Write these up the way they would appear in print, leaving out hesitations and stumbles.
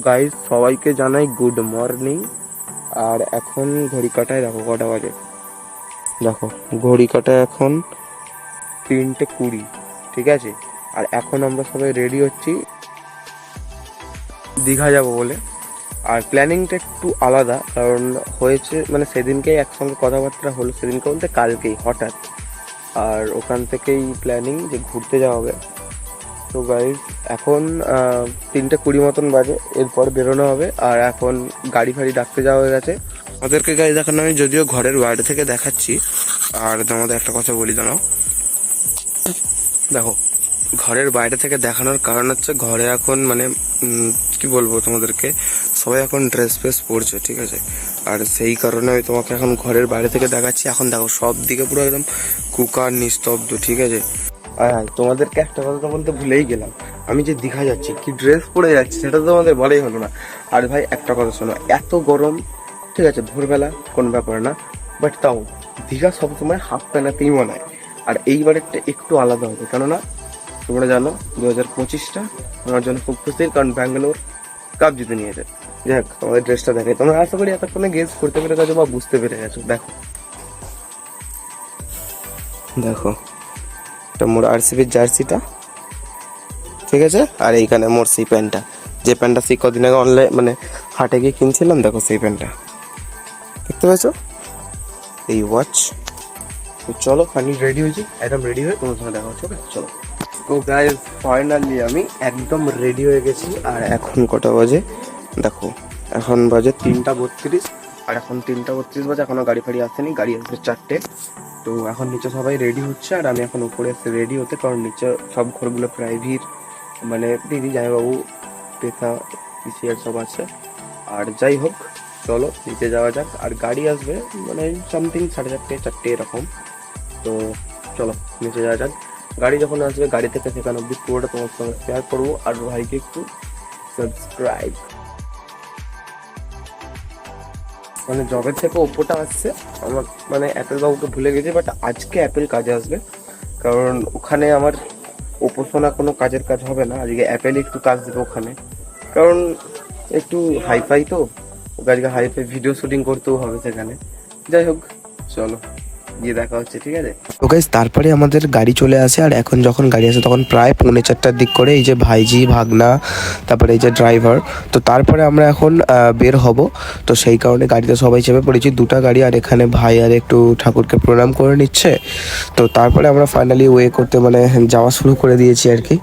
Guys সবাইকে জানাই good morning. আর এখন ঘড়ি কাটায় দেখো কটা বাজে, দেখো ঘড়ি কাটায় এখন 3:20, ঠিক আছে। আর এখন আমরা সবাই রেডি হচ্ছি দীঘা যাব বলে। আর প্ল্যানিংটা একটু আলাদা, কারণ হয়েছে মানে সেদিনকেই একসঙ্গে কথাবার্তা হলো, সেদিনকে বলতে কালকেই হঠাৎ। আর ওখান থেকেই প্ল্যানিং যে ঘুরতে যাওয়া হবে। তো গাইজ এখন 3:20 মতন বাজে, এরপর বেরোনো হবে। আর এখন গাড়ি ফাড়ি ডাকতে যাওয়া হয়ে গেছে আমাদেরকে। গাড়ি দেখানো আমি যদিও ঘরের বাইরে থেকে দেখাচ্ছি। আর তোমাদের একটা কথা বলি দাঁড়াও, দেখো ঘরের বাইরে থেকে দেখানোর কারণ হচ্ছে ঘরে এখন মানে কি বলবো তোমাদেরকে, সবাই এখন ড্রেস ফ্রেস পরছে, ঠিক আছে। আর সেই কারণে আমি তোমাকে এখন ঘরের বাইরে থেকে দেখাচ্ছি। এখন দেখো সব দিকে পুরো একদম কুকার নিস্তব্ধ, ঠিক আছে। আর তোমাদেরকে একটা কথা তো বলতে ভুলেই গেলাম, আমি যে দীঘা যাচ্ছি কি ড্রেস পরে যাচ্ছি সেটা তো তোমাদের বলাই হলো না। আর ভাই একটা কথা শোনো, এত গরম, ঠিক আছে, ভোরবেলা কোনো ব্যাপার না, বাট তাও দীঘা সবসময় হাফ প্যান্টেই মনায়। আর এইবারেরটা একটু আলাদা হবে, কেননা তোমরা জানো 2025টা আমার জন্য খুব খুশির, কারণ ব্যাঙ্গালোর কাপ জিতে নিয়েছে। যাই হোক, তোমাদের ড্রেসটা দেখে তোমরা আশা করি এতক্ষণে গেস করতে পেরে গেছো বা বুঝতে পেরে গেছো। দেখো দেখো এটা মোর আরসিবির জার্সিটা, ঠিক আছে। আর এইখানে মোর সেই প্যান্টটা, যে প্যান্টটা সেই কদিন আগে অনলাইন মানে হাটে গিয়ে কিনছিলাম, দেখো সেই প্যান্টটা দেখতে পেয়েছো, এই ওয়াচ। তো চলো ফাইনালি রেডি হয়েছি, একদম রেডি হয়ে তোমার সঙ্গে দেখা হচ্ছে, চলো। তো গাইস ফাইনালি আমি একদম রেডি হয়ে গেছি। আর এখন কটা বাজে দেখো, এখন বাজে 3:32। আর এখন 3:32 বাজে, এখনো গাড়ি ফাড়ি আসেনি, গাড়ি আসবে 4টে। তো এখন নিচে সবাই রেডি হচ্ছে, আর আমি এখন উপরে এসে রেডি হতে, কারণ নিচে সব ঘরগুলো প্রাইভেট, মানে দিদি জামাইবাবু পেশা পিসিআর সব আছে। আর যাই হোক চলো নিচে যাওয়া যাক। আর গাড়ি আসবে মানে সামথিং 4:30 4টে এরকম। তো চলো নিচে যাওয়া যাক। গাড়ি যখন আসবে গাড়ি থেকে সেখানে অব্দি পুরোটা তোমার সঙ্গে শেয়ার করবো। আর ভাইকে একটু সাবস্ক্রাইব, মানে জবের থেকে ওপোটা আসছে আমার, মানে অ্যাপেল বাবুকে ভুলে গেছি, বাট আজকে অ্যাপেল কাজে আসবে, কারণ ওখানে আমার ওপো সোনা কোনো কাজের কাজ হবে না, আজকে অ্যাপেল একটু কাজ দেবে ওখানে, কারণ একটু হাইফাই তো, ওকে আজকে হাইফাই ভিডিও শুটিং করতেও হবে সেখানে। যাই হোক চলো গিয়ে দেখা হচ্ছে, ঠিক আছে। তো গাইস তারপরে আমাদের গাড়ি চলে আসে। আর এখন যখন গাড়ি আসে তখন প্রায় 3:45টার দিক করে, এই যে ভাইজি ভাগনা তারপরে এই যে ড্রাইভার, তো তারপরে আমরা এখন বের হব। তো সেই কারণে গাড়িতে সবাই চেপে পড়েছি, দুটো গাড়ি। আর এখানে ভাই আর একটু ঠাকুরকে প্রণাম করে নিচ্ছে। তো তারপরে আমরা ফাইনালি ওয়ে করতে মানে যাওয়া শুরু করে দিয়েছি আর কি।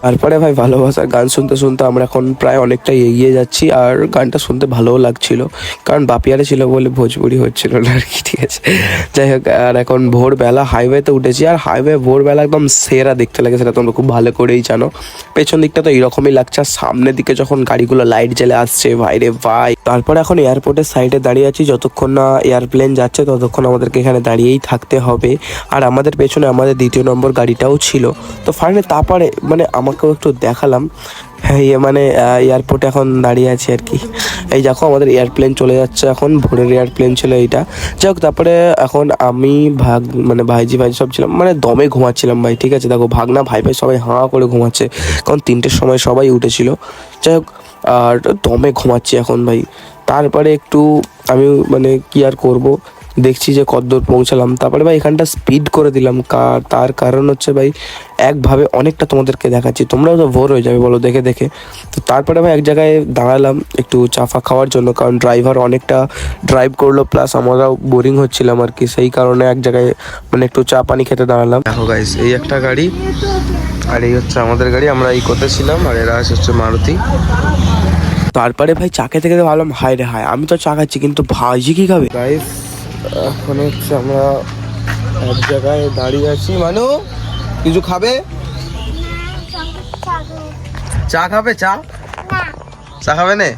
তারপরে ভাই ভালোবাসার গান শুনতে শুনতে আমরা এখন প্রায় অনেকটাই এগিয়ে যাচ্ছি। আর গানটা শুনতে ভালোও লাগছিল, কারণ বাপিয়ারে ছিল বলে ভোজপুরি হচ্ছিল না আর কি, ঠিক আছে। যাই হোক, আর এখন ভোরবেলা হাইওয়েতে উঠেছি। আর হাইওয়ে ভোরবেলা একদম সেরা দেখতে লাগে, সেটা তোমরা খুব ভালো করেই জানো। পেছন দিকটা তো এইরকমই লাগছে, আর সামনের দিকে যখন গাড়িগুলো লাইট জ্বলে আসছে ভাই রে ভাই। তারপরে এখন এয়ারপোর্টের সাইডে দাঁড়িয়ে আছি, যতক্ষণ না এয়ারপ্লেন যাচ্ছে ততক্ষণ আমাদেরকে এখানে দাঁড়িয়েই থাকতে হবে। আর আমাদের পেছনে আমাদের 2 নম্বর গাড়িটাও ছিল। তো ফাইনালি তারপরে মানে আমাকেও একটু দেখালাম, হ্যাঁ মানে এয়ারপোর্টে এখন দাঁড়িয়ে আছি আর কি। এই দেখো আমাদের এয়ারপ্লেন চলে যাচ্ছে, এখন ভোরের এয়ারপ্লেন ছিল এইটা। যাই হোক, তারপরে এখন আমি মানে ভাইজি সব ছিলাম, মানে দমে ঘুমাচ্ছিলাম ভাই, ঠিক আছে। দেখো ভাগনা ভাই সবাই হাঁ করে ঘুমাচ্ছে, কারণ 3টের সময় সবাই উঠেছিল। যাই হোক, আর দমে ঘুমাচ্ছি এখন ভাই। তারপরে একটু আমি মানে কি আর করব, দেখছি যে কতদূর পৌঁছালাম। তারপরে ভাই এখানটা স্পিড করে দিলাম, তার কারণ হচ্ছে ভাই একভাবে অনেকটা তোমাদেরকে দেখাচ্ছি, তোমরাও তো ভোর হয়ে যাবে বলো দেখে দেখে। তো তারপরে ভাই এক জায়গায় দাঁড়ালাম একটু চাফা খাওয়ার জন্য, কারণ ড্রাইভার অনেকটা ড্রাইভ করলো, প্লাস আমরাও বোরিং হচ্ছিলাম আর কি। সেই কারণে এক জায়গায় মানে একটু চা পানি খেতে দাঁড়ালাম। দেখো গাইস এই একটা গাড়ি, আর এই হচ্ছে আমাদের গাড়ি, আমরা এই করতেছিলাম। আর এরা হচ্ছে মারুতি। তারপরে ভাই চা খেতে খেতে ভাবলাম হায় রে হায়, আমি তো চা খাচ্ছি কিন্তু ভাইজি কি খাবে। গাইস এখন হচ্ছে আমরা এক জায়গায় দাঁড়িয়ে আছি। মানু কিছু খাবে? চা খাবে? চা চা খাবে না?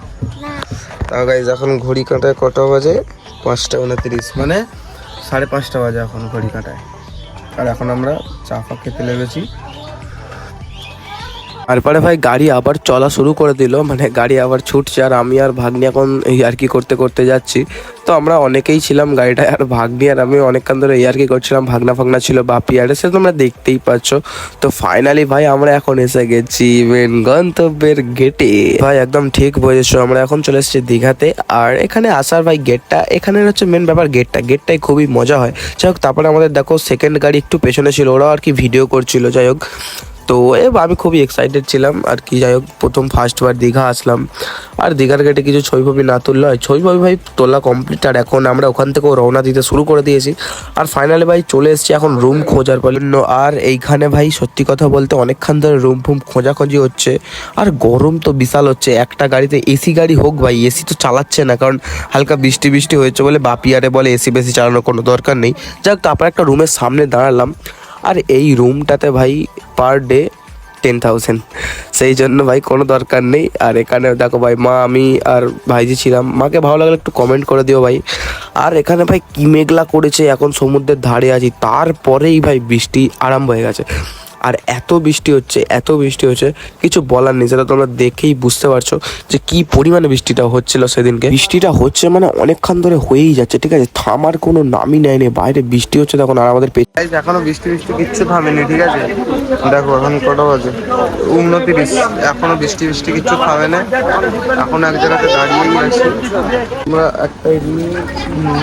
তাও গাইস এখন ঘড়ি কাঁটায় কটা বাজে? 5:29, মানে 5:30 বাজে এখন ঘড়ি কাঁটায়। আর এখন আমরা চা ফা খেতে লেগেছি। তারপরে ভাই গাড়ি আবার চলা শুরু করে দিল, মানে গাড়ি আবার ছুটছে আর আমি আর ভাগ্নি এখন এই আর কি করতে করতে যাচ্ছি। তো আমরা অনেকেই ছিলাম গাড়িটায়, আর ভাগ্নি আর আমি অনেকক্ষণ ধরে এই আর কি করছিলাম, ভাগনা ফাগনা ছিল, বাপি আর সে তোমরা দেখতেই পাচ্ছ। তো ফাইনালি ভাই আমরা এখন এসে গেছি মেন গন্তব্যের গেটে। ভাই একদম ঠিক বুঝেছো, আমরা এখন চলে এসেছি দীঘাতে। আর এখানে আসার ভাই গেটটা, এখানে হচ্ছে মেন ব্যাপার গেটটাই খুবই মজা হয়। যাই হোক, তারপরে আমাদের দেখো সেকেন্ড গাড়ি একটু পেছনে ছিল, ওরাও আর কি ভিডিও করছিল। যাই হোক, তো আমি খুবই এক্সাইটেড ছিলাম আর কি। যাই হোক, প্রথম ফার্স্টবার দীঘা আসলাম, আর দীঘার গেটে কিছু ছবি না তুললে হয়। ছবি ভাই তোলা কমপ্লিট, আর এখন আমরা ওখান থেকেও রওনা দিতে শুরু করে দিয়েছি। আর ফাইনালি ভাই চলে এসেছি এখন রুম খোঁজার জন্য। আর এইখানে ভাই সত্যি কথা বলতে অনেকক্ষণ ধরে রুম ফুম খোঁজাখুঁজি হচ্ছে, আর গরম তো বিশাল হচ্ছে। একটা গাড়িতে এসি গাড়ি হোক ভাই, এসি তো চালাচ্ছে না, কারণ হালকা বৃষ্টি হয়েছে বলে বাপি আরে বলে এসি বেশি চালানোর কোনো দরকার নেই। যাই হোক, তারপর একটা রুমের সামনে দাঁড়ালাম, আর এই রুমটাতে ভাই পার ডে 10,000, সেই জন্য ভাই কোনো দরকার নেই। আর এখানে দেখো ভাই, মা আমি আর ভাইজি ছিলাম। মাকে ভালো লাগলে একটু কমেন্ট করে দিও ভাই। আর এখানে ভাই কি মেঘলা করেছে, এখন সমুদ্রের ধারে আছি, তারপরেই ভাই বৃষ্টি আরম্ভ হয়ে গেছে। আর এত বৃষ্টি হচ্ছে কিছু বলার নেই, সেটা তোমরা দেখেই বুঝতে পারছো যে কি পরিমাণে বৃষ্টিটা হচ্ছিল সেদিনকে। বৃষ্টিটা হচ্ছে মানে অনেকক্ষণ ধরে হয়েই যাচ্ছে, ঠিক আছে, থামার কোনো নামই নেয়নি। বাইরে বৃষ্টি হচ্ছে তখন, আর আমাদের এখনো বৃষ্টি কিচ্ছু থামেনি, ঠিক আছে। দেখো এখন কটা বাজে, 29, এখনো বৃষ্টি কিচ্ছু থামে না। এখন এক জায়গাতে দাঁড়িয়েই আছি আমরা, একটা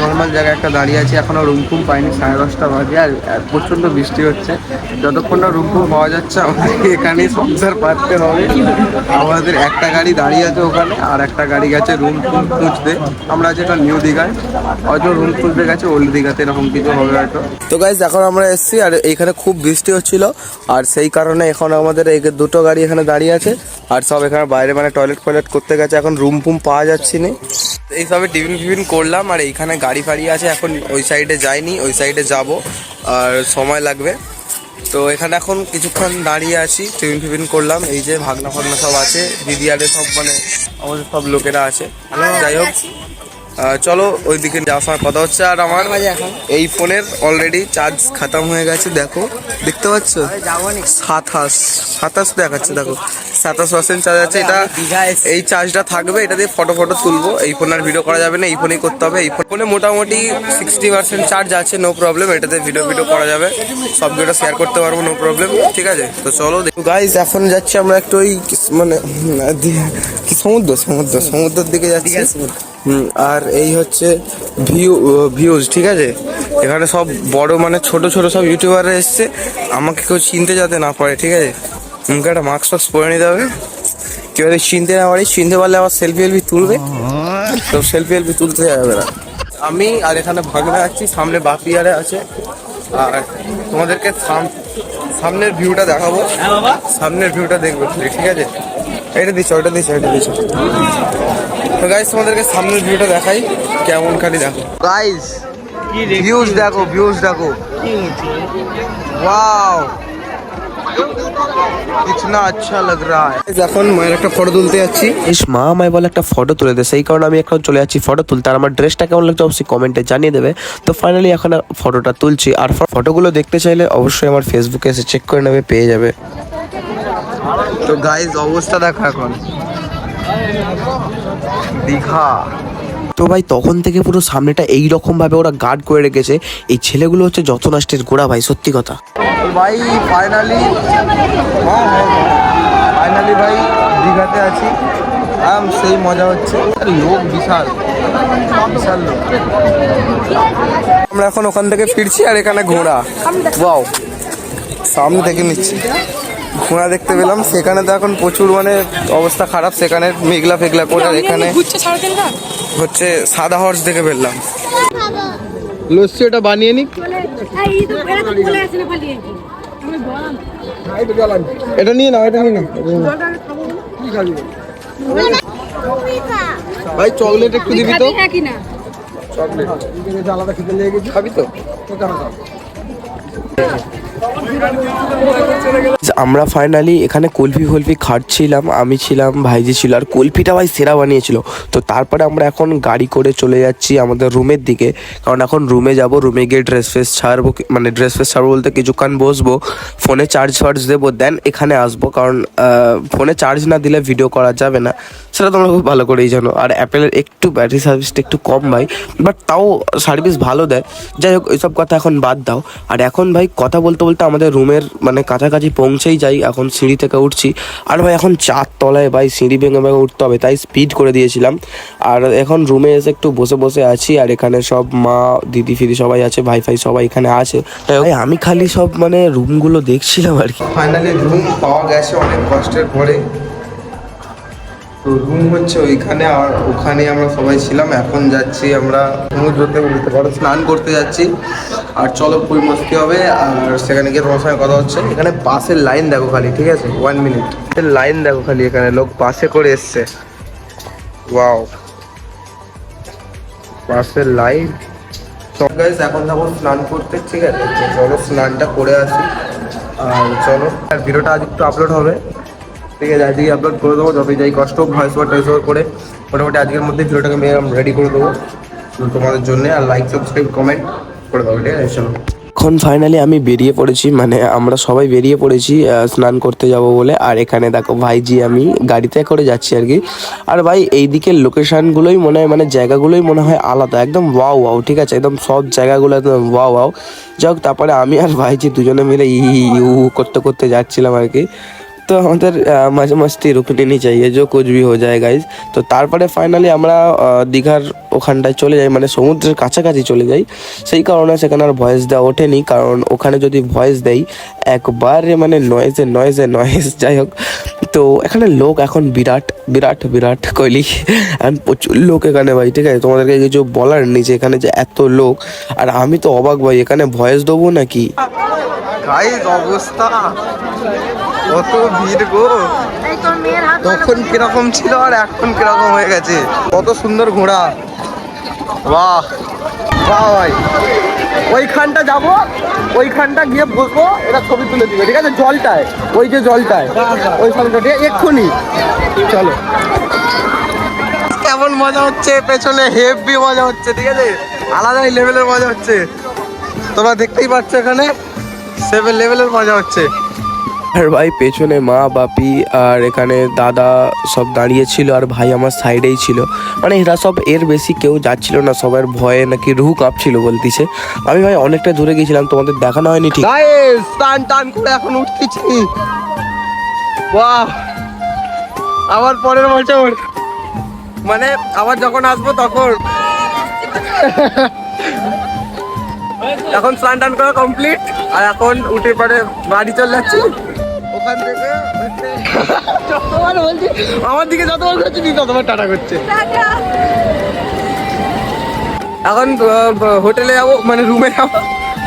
নর্মাল জায়গায় একটা দাঁড়িয়ে আছি, এখনো রুম ফুম পাইনি, 10:30 বাজে, আর প্রচণ্ড বৃষ্টি হচ্ছে। যতক্ষণ না রুম ফুম পাওয়া যাচ্ছে আমাদের এখানেই সংসার পাততে হবে। আমাদের একটা গাড়ি দাঁড়িয়ে আছে ওখানে, আর একটা গাড়ি গেছে রুম ফুম খুঁজতে। আমরা আছি একটা নিউ দীঘায়, হয়তো রুম খুঁজতে গেছে ওল্ড দীঘাতে, এরকম কিছু হবে হয়তো। তো গাইস, এখন আমরা এসেছি, আর এইখানে খুব বৃষ্টি হচ্ছিল, আর সেই কারণে এখন আমাদের এই দুটো গাড়ি এখানে দাঁড়িয়ে আছে, আর সব এখানে বাইরে মানে টয়লেট করতে গেছে। এখন রুম ফুম পাওয়া যাচ্ছে না, এই সবে টিফিন করলাম। আর এইখানে গাড়ি ফাড়ি আছে, এখন ওই সাইডে যাইনি, ওই সাইডে যাব, আর সময় লাগবে। তো এখানে এখন কিছুক্ষণ দাঁড়িয়ে আছি, টিফিন করলাম। এই যে ভাগনা সব আছে, দিদি আরে সব মানে আমাদের সব লোকেরা আছে। যাই হোক, চলো ওইদিকে যাওয়ার সময় কথা হচ্ছে। আর আমার এই ফোনের অলরেডি চার্জ খতম হয়ে গেছে, দেখতে পাচ্ছ, 27 দেখাচ্ছে, দেখো 27% চার্জ আছে। এটা এই চার্জটা থাকবে, এটা দিয়ে ফটো তুলবো। এই ফোন আর ভিডিও করা যাবে না, এই ফোনেই করতে হবে। এই ফোনে মোটামুটি 60% চার্জ আছে, নো প্রবলেম। এটাতে ভিডিও করা যাবে, সব ভিডিও শেয়ার করতে পারবো, নো প্রবলেম, ঠিক আছে। তো চলো গাইস, এখন যাচ্ছি আমরা একটু ওই মানে সমুদ্রের দিকে যাচ্ছি। আর এই হচ্ছে ভিউজ, ঠিক আছে। এখানে সব বড় মানে ছোট সব ইউটিউবাররা এসছে, আমাকে কেউ চিনতে যাতে না পারে, ঠিক আছে। মুখে একটা মাস্ক পরে নিতে হবে, কেউ যদি চিনতে না পারি, চিনতে পারলে আবার সেলফি তুলবে, তো সেলফি তুলতে যাবে না। আমি আর এখানে ভাগনা আছি, সামনে বাপি আরে আছে। আর তোমাদেরকে সামনের ভিউটা দেখাবো, সামনের ভিউটা দেখবে, ঠিক আছে। এটা দিচ্ছ, ওইটা দিচ্ছ। তো গাইস, তোমাদেরকে সামনের ভিউটা দেখাই কেমন, খালি দেখো গাইস, ভিউজ দেখো, ওয়াও, কিতনা আচ্ছা লাগ রহা হ্যায়। এখন মায়ের একটা ফটো তুলতে যাচ্ছি, মা আমায় বলে একটা ফটো তুলে দে, সেই কারণে আমি এখন চলে যাচ্ছি ফটো তুলতে। আর আমার ড্রেসটা কেমন লাগছে অবশ্যই কমেন্টে জানিয়ে দেবে। তো ফাইনালি এখন ফটোটা তুলছি, আর ফটোগুলো দেখতে চাইলে অবশ্যই আমার ফেসবুকে এসে চেক করে নেবে, পেয়ে যাবে। তো গাইস, অবস্থা দেখো এখন দীঘা। তো ভাই তখন থেকে পুরো সামনেটা এইরকম ভাবে ওরা গার্ড করে রেখেছে। এই ছেলেগুলো হচ্ছে যত নষ্টের গোড়া ভাই, সত্যি কথা। ভাই ফাইনালি ভাই দীঘাতে আছি, সেই মজা হচ্ছে। লোক বিশাল লোক। আমরা এখন ওখান থেকে ফিরছি, আর এখানে ঘোড়া, ওয়াও, সামনে থেকে নিচ্ছি, ঘোড়া দেখতে পেলাম। সেখানে তো এখন প্রচুর মানে অবস্থা খারাপ, সেখানে মেঘলা করে। আর এখানে হচ্ছে সাদা হর্স দেখে ফেললাম। লস্যি ওটা বানিয়ে নি, এটা নিয়ে নাও, ভাই চকলেট একটু দিবি তো, চকলেট আলাদা খেতে লেগে গেছি, খাবি তো। আমরা ফাইনালি এখানে কুলফি খাচ্ছিলাম, আমি ছিলাম, ভাইজি ছিল, আর কুলফিটা ভাই সেরা বানিয়েছিল। তো তারপরে আমরা এখন গাড়ি করে চলে যাচ্ছি আমাদের রুমের দিকে, কারণ এখন রুমে যাব, রুমে গিয়ে ড্রেস ফ্রেস ছাড়বো, মানে ড্রেস ফ্রেস ছাড়বো বলতে কিছুক্ষণ বসবো, ফোনে চার্জ ফার্জ দেবো, দেন এখানে আসবো, কারণ ফোনে চার্জ না দিলে ভিডিও করা যাবে না, সেটা তোমরা খুব ভালো করেই জানো। আর অ্যাপেলের একটু ব্যাটারি সার্ভিসটা একটু কম ভাই, বাট তাও সার্ভিস ভালো দেয়। যাই হোক, ওইসব কথা এখন বাদ দাও। আর এখন ভাই কথা বলতে বলতে আমাদের রুমের মানে কাছাকাছি পৌঁছেই যাই, এখন সিঁড়ি থেকে উঠছি। আর ভাই এখন 4 তলায় ভাই, সিঁড়ি ভেঙে ভেঙে উঠতে হবে, তাই স্পিড করে দিয়েছিলাম। আর এখন রুমে এসে একটু বসে আছি, আর এখানে সব মা দিদি ফিদি সবাই আছে, ভাই ফাই সবাই এখানে আছে। ভাই আমি খালি সব মানে রুমগুলো দেখছিলাম আর কি। ফাইনালি রুম পাওয়া গেছে অনেক কষ্টের পরে। তো রুম হচ্ছে ওইখানে, আর ওখানে আমরা সবাই ছিলাম। এখন যাচ্ছি আমরা সমুদ্রতে, বলতে পারো স্নান করতে যাচ্ছি। আর চলো ফুল মস্তি হবে, আর সেখানে গিয়ে তোমার সঙ্গে কথা হচ্ছে। এখানে বাসের লাইন দেখো খালি, ঠিক আছে, 1 মিনিট লাইন দেখো খালি, এখানে লোক বাসে করে এসছে। ওয়াও, বাসের লাইন। তো গাইস এখন যাবো স্নান করতে, ঠিক আছে, চলো স্নানটা করে আসি। আর চলো, আর ভিডিওটা আজ একটু আপলোড হবে, ঠিক আছে, আজকে আপলোড করে দেবো, যতই যাই কষ্ট হোক, ভয়েস ওভার টয়েস ওভার করে মোটামুটি আজকের মধ্যে ভিডিওটাকে রেডি করে দেবো তোমাদের জন্য। আর লাইক সাবস্ক্রাইব কমেন্ট করে দেবো, ঠিক আছে, চলো। এখন ফাইনালি আমি বেরিয়ে পড়েছি, মানে আমরা সবাই বেরিয়ে পড়েছি স্নান করতে যাব বলে। আর এখানে দেখো ভাইজি আমি গাড়িতে করে যাচ্ছি আর কি। আর ভাই এই দিকের লোকেশনগুলোই মনে হয়, মানে জায়গাগুলোই মনে হয় আলাদা, একদম ওয়াও ওয়াও, ঠিক আছে, একদম সব জায়গাগুলো একদম ওয়াও ওয়াও। যাই হোক, তারপরে আমি আর ভাইজি দুজনে মিলে ইউ করতে করতে যাচ্ছিলাম আর কি। তো আমাদের মাঝে মাঝে রুকতে নিয়ে চাইয়ে যে কুছ ভি হো যায় গাইজ। তো তারপরে ফাইনালি আমরা দীঘার ওখানটায় চলে যাই, মানে সমুদ্রের কাছাকাছি চলে যাই। সেই কারণে সেখানে আর ভয়েস দেওয়া ওঠেনি, কারণ ওখানে যদি ভয়েস দেই একবারে মানে নয়েজ। যাই হোক, তো এখানে লোক এখন বিরাট কইলি, এখন প্রচুর লোক এখানে ভাই, ঠিক আছে, তোমাদেরকে কিছু বলার নেই যে এখানে যে এত লোক। আর আমি তো অবাক ভাই, এখানে ভয়েস দেবো নাকি গাইজ, অবস্থা কত ভিড় গো। তখন কিরকম ছিল আর এখন কিরকম হয়ে গেছে, কত সুন্দর ঘোড়া, বাহ বাহ ভাই। ওইখানটা যাবো, ওইখানটা গিয়ে বসবো, এটা ছবি তুলে দিবে, ঠিক আছে, জলটায়, ওই যে জলটায়, ওই সামনেটা, ঠিক আছে, এক্ষুনি চলো। কেমন মজা হচ্ছে, পেছনে হেভি মজা হচ্ছে, ঠিক আছে, আলাদাই লেভেলের মজা হচ্ছে, তোমরা দেখতেই পাচ্ছ এখানে 7 লেভেলের মজা হচ্ছে। আর ভাই পেছনে মা বাপি আর এখানে দাদা সব দাঁড়িয়ে ছিল, আর ভাই আমার সাইডেই ছিল, মানে এরা সব এর বেশি কেউ যাচ্ছিল না, সবার ভয়ে নাকি রুহ কাঁপছিল বলতিছে। আমি ভাই অনেকটা দূরে গেছিলাম, তোমাদের দেখানো হয়নি ঠিক। টান করে এখন উঠতেছি, বাহ, আবার পরের বছর মানে আবার যখন আসবো তখন। এখন স্নান টান করা কমপ্লিট, আর এখন উঠে পরে বাড়ি চলে যাচ্ছি। ওখান থেকে বলছি, আমার দিকে যতবার করছে ততবার টাটা করছে। এখন হোটেলে যাবো, মানে রুমে যাবো,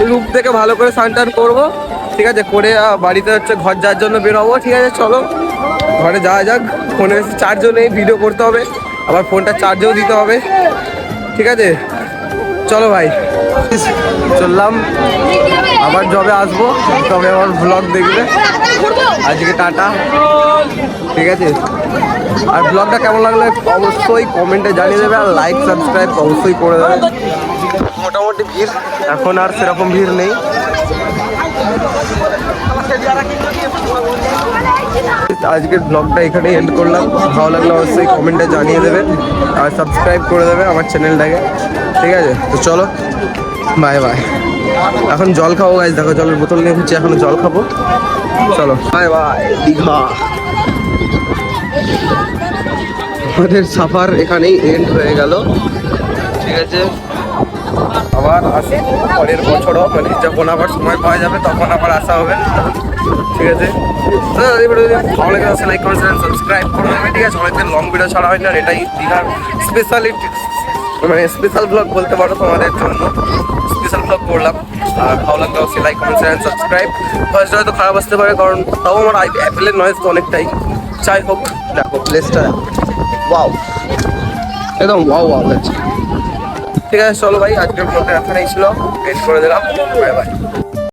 রুম থেকে ভালো করে স্নান টান করবো, ঠিক আছে, করে বাড়িতে হচ্ছে ঘর যাওয়ার জন্য বেরোবো, ঠিক আছে, চলো ঘরে যাওয়া যাক। ফোনে চার্জও নেই, ভিডিও করতে হবে, আবার ফোনটা চার্জও দিতে হবে, ঠিক আছে, চলো ভাই চললাম। আবার যবে আসবো তবে আমার ব্লগ দেখবে। আজকে টাটা, ঠিক আছে। আর ব্লগটা কেমন লাগলো অবশ্যই কমেন্টে জানিয়ে দেবে, আর লাইক সাবস্ক্রাইব অবশ্যই করে দেবে। মোটামুটি ভিড়, এখন আর সেরকম ভিড় নেই। আজকের ব্লগটা এখানে এন্ড করলাম, ভালো লাগলো অবশ্যই কমেন্টে জানিয়ে দেবেন, আর সাবস্ক্রাইব করে দেবে আমার চ্যানেলটাকে, ঠিক আছে। তো চলো বাই বাই। এখন জল খাবো গাইজ, দেখো জলের বোতল নিয়ে ঘুরছি, এখন জল খাবো, চলো বাই বাই। দীঘা আমাদের সাফার এখানেই এন্ড হয়ে গেল, ঠিক আছে। আবার আসি পরের বছরও, মানে যখন আবার সময় পাওয়া যাবে তখন আবার আসা হবে, ঠিক আছে। ভালো লাগে লাইক কমেন্ট সাবস্ক্রাইব করে দেবে, ঠিক আছে। অনেকদিন লং ভিডিও ছাড়া হয় না, আর এটাই দীঘার স্পেশালিটি, মানে স্পেশাল ব্লগ বলতে পারো, তোমাদের জন্য স্পেশাল ব্লগ করলাম। আর ভালো লাগলে অবশ্যই লাইক কমেন্ট সাবস্ক্রাইব। ভয়েসটা হয়তো খারাপ আসতে পারে, কারণ তাও আমার অ্যাপেলের নয়েজ তো অনেকটাই। যাই হোক, দেখো প্লেসটা ওয়াও, একদম ওয়াও ওয়াও লাগছে, ঠিক আছে। চলো ভাই, আজকের ব্লগটা এখানেই ছিল, এড করে দিলাম, বাই বাই।